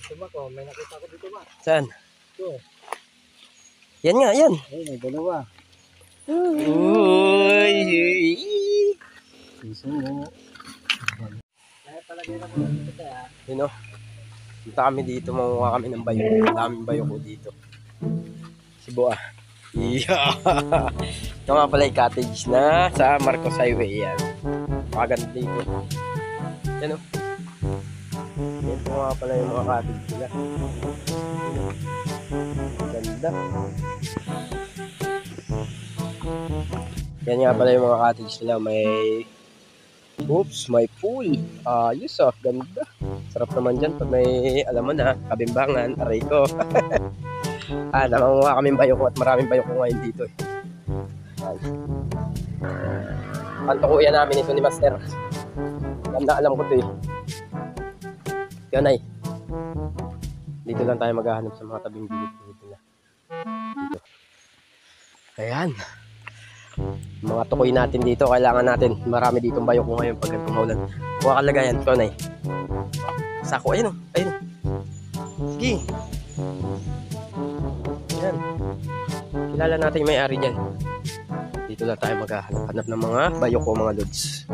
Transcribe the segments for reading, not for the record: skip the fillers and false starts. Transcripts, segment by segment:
Diba ko, may nakita ko dito ba? Saan? Ito. Yan nga, yan. Ay, may dalawa. Uy! Piso mo. Kaya palagay na ko dito kaya. Yun o. Punta kami dito, mamuha kami ng bayo. Daming bayo ko dito. Cebu ah. Yeah. Ito nga pala yung cottage na sa Marcos Highway. Yan. Paganda dito. Yan o. Yan po nga pala yung mga cottage nila. Ganda. Yan nga pala yung mga cottage nila. May pool. Ayos ah. Ganda. Sarap naman dyan pag may, alam mo na, kabimbangan. Aray ko. Namanguha kaming bayo ko at maraming bayo ko ngayon dito eh. Pantukuyan namin ito ni Master. Alam ko ito eh. Yan ay. Dito lang tayo maghahanap sa mga tabing gilid dito na. Dito. Ayan. Mga tukoy natin dito, kailangan natin. Marami ditong bayo ko ngayon pag tumaulan. Kuha kalagayan, ito na eh. Sako, ayun o. Ayun. Sige. Ayan. Kilala natin yung may-ari dyan. Dito lang tayo maghahanap ng mga bayo ko, mga lods.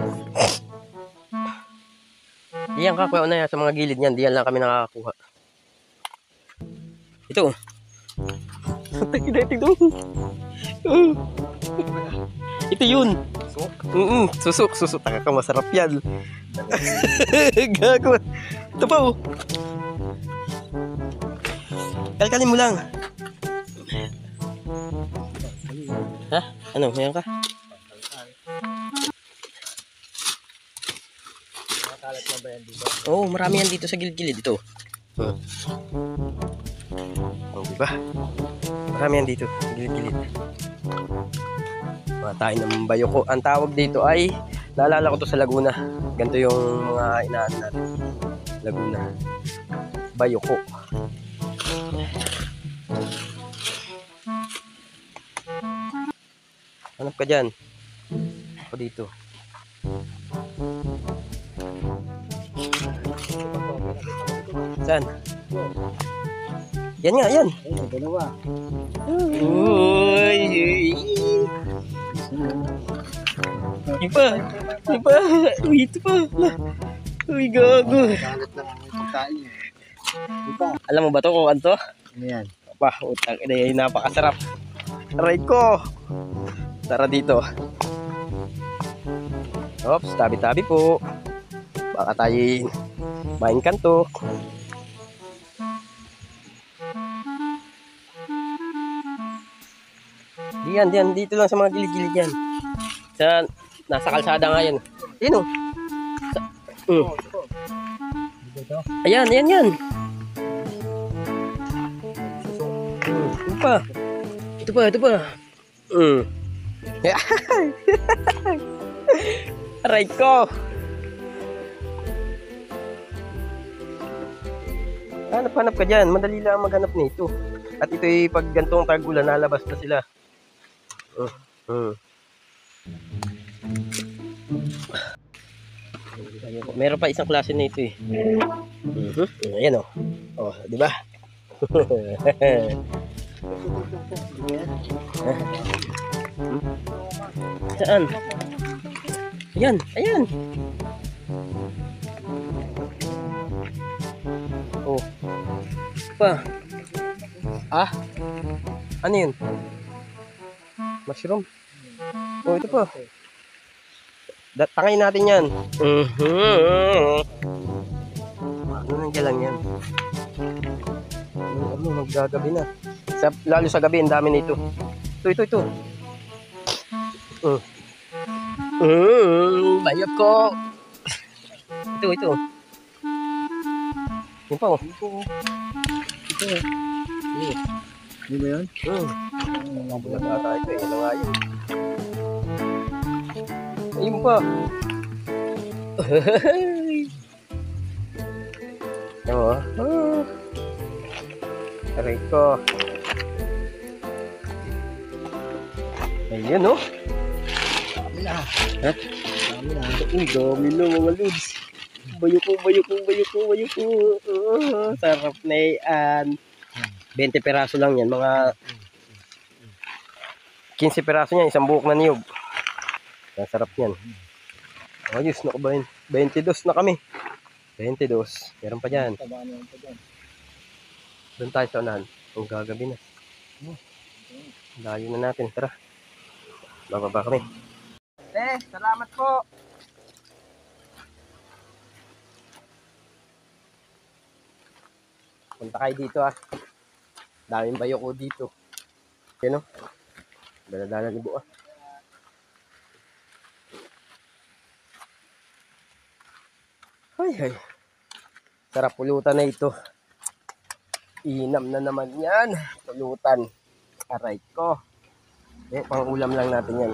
Diyan ka, kuya na sa mga gilid niyan. Diyan lang kami nakakakuha. Ito. Ito yun. Susuk. Taka ka, masarap yan. Gago. Ito pa oh. Kalkalin mo lang. Ha? Ano? Mayroon ka? Nakalat na ba yan dito? Oo, marami yan dito sa gilid-gilid. Ito. Oh, diba? Marami yan dito. Gilid-gilid. Mga tayo ng bayoko. Ang tawag dito ay, naalala ko to sa Laguna. Ganito yung mga inaan natin. Laguna. Bayoko. Hanap ka dyan. Ako dito. Saan? Yan nga, yan. Ay, may dalawa. Uy! Iba! Uy, ito pa! Uy, gago! Kalat lang ang pagkain. Ito. Alam mo ba to kung ano to? Ano yan? Pa, utang ina, napakasarap. Aray ko! Tara dito. Oops, tabi-tabi po. Baka tayo main kanto. Diyan, dito lang sa mga gilid-gilid yan. Nasa kalsada nga yan. Yan o. Ayan. Ito pa. Aray ko. Hanap ka dyan. Madali lang maghanap nito. At ito'y pag gantong tag-ulan, nalabas na sila. Meron pa isang klase na ito eh. Ayan o. Oh, di ba? Saan? Ayan. Oh. Pa. Ano yun? Mushroom. Oh, ito pa. Tangay natin yan. Ano nandiyan lang yan? Maggagabi na. Lalo sa gabi, ang dami nito. Ito. Bayot ko. Ito. Yan pa oh. Ito. Hindi ba yun? Ang bulat ata ito. Yan na nga yun. Ayun pa. Aray ko. Ayun oh. Dami na. Ha? Dami na. Uy, dami na mga lods. bayuko. Sarap na yan. 20 peraso lang yan. Mga 15 peraso niyan. Isang buhok na niyog. Ang sarap yan. Ayos, naku ba yun? 22 na kami. 22. Meron pa dyan. Taba naman pa dyan. Doon tayo sa unahan. Ang gagabi na. Layo na natin. Tara. Bababa kami. Salamat po. Punta kayo dito ah. Daming bayoko dito. Yan o. Dala-dala libo ah. Ay. Sarap pulutan na ito. Inam na naman yan. Pulutan. Aray ko. Pang ulam lang natin yan.